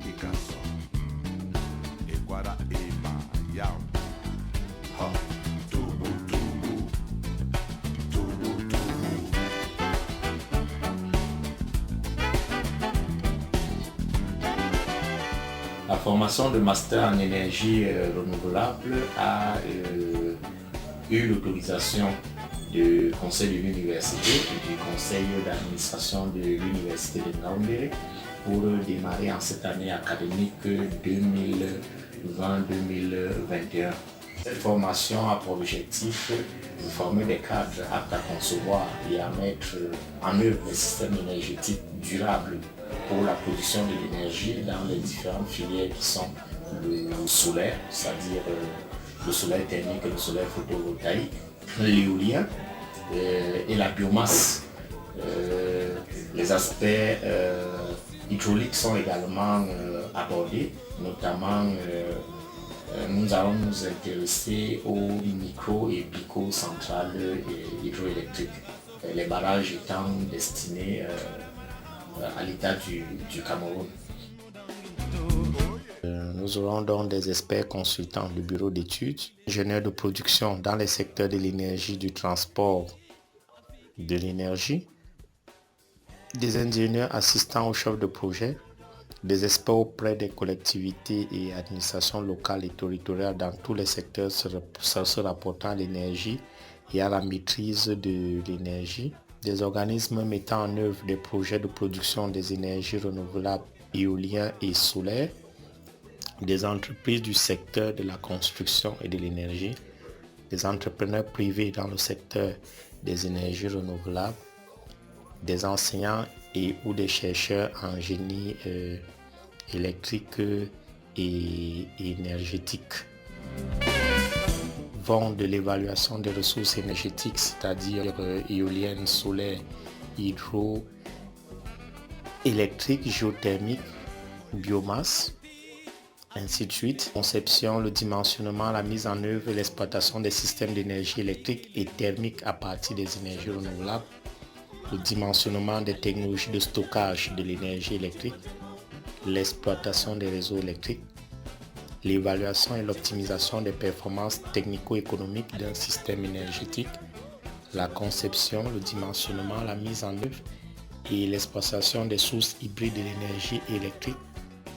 Picasso, Equara, Ema, Yao, Ha, Tubu, Tubu, Tubu, Tubu. La formation de master en énergie renouvelable a eu l'autorisation du conseil de l'université et du conseil d'administration de l'université de Ngaoundéré pour démarrer en cette année académique 2020-2021. Cette formation a pour objectif de former des cadres aptes à concevoir et à mettre en œuvre des systèmes énergétiques durables pour la production de l'énergie dans les différentes filières qui sont le solaire, c'est-à-dire le solaire thermique et le solaire photovoltaïque, l'éolien et la biomasse. Les aspects hydrauliques sont également abordés, notamment nous allons nous intéresser aux micro et pico-centrales hydroélectriques, les barrages étant destinés à l'État du Cameroun. Nous aurons donc des experts consultants du bureau d'études, ingénieurs de production dans les secteurs de l'énergie, du transport, de l'énergie, des ingénieurs assistants aux chefs de projet, des experts auprès des collectivités et administrations locales et territoriales dans tous les secteurs se rapportant à l'énergie et à la maîtrise de l'énergie, des organismes mettant en œuvre des projets de production des énergies renouvelables, éoliennes et solaires, des entreprises du secteur de la construction et de l'énergie, des entrepreneurs privés dans le secteur des énergies renouvelables, des enseignants et ou des chercheurs en génie électrique et énergétique. Vont de l'évaluation des ressources énergétiques, c'est-à-dire éoliennes, solaires, hydroélectriques, géothermiques, biomasse, ainsi de suite. Conception, le dimensionnement, la mise en œuvre et l'exploitation des systèmes d'énergie électrique et thermique à partir des énergies renouvelables. Le dimensionnement des technologies de stockage de l'énergie électrique, l'exploitation des réseaux électriques, l'évaluation et l'optimisation des performances technico-économiques d'un système énergétique, la conception, le dimensionnement, la mise en œuvre et l'exploitation des sources hybrides de l'énergie électrique,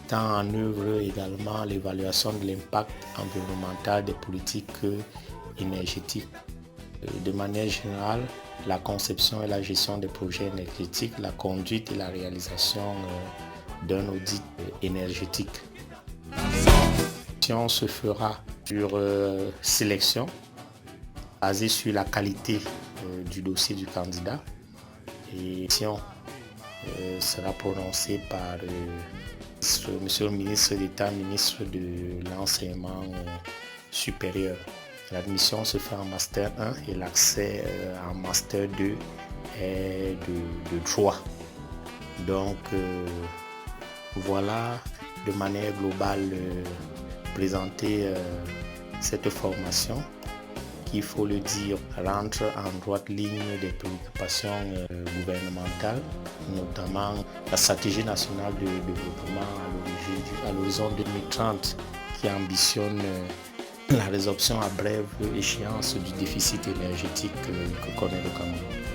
tant en œuvre également l'évaluation de l'impact environnemental des politiques énergétiques. De manière générale, la conception et la gestion des projets énergétiques, la conduite et la réalisation d'un audit énergétique. La se fera sur sélection, basée sur la qualité du dossier du candidat. Et la sélection sera prononcée par Monsieur le ministre d'État, ministre de l'Enseignement supérieur. L'admission se fait en Master 1 et l'accès en Master 2 est de droit. Donc voilà de manière globale présenter cette formation qui, il faut le dire, rentre en droite ligne des préoccupations gouvernementales, notamment la stratégie nationale de développement à l'horizon 2030 qui ambitionne la résorption à brève échéance du déficit énergétique que connaît le Cameroun.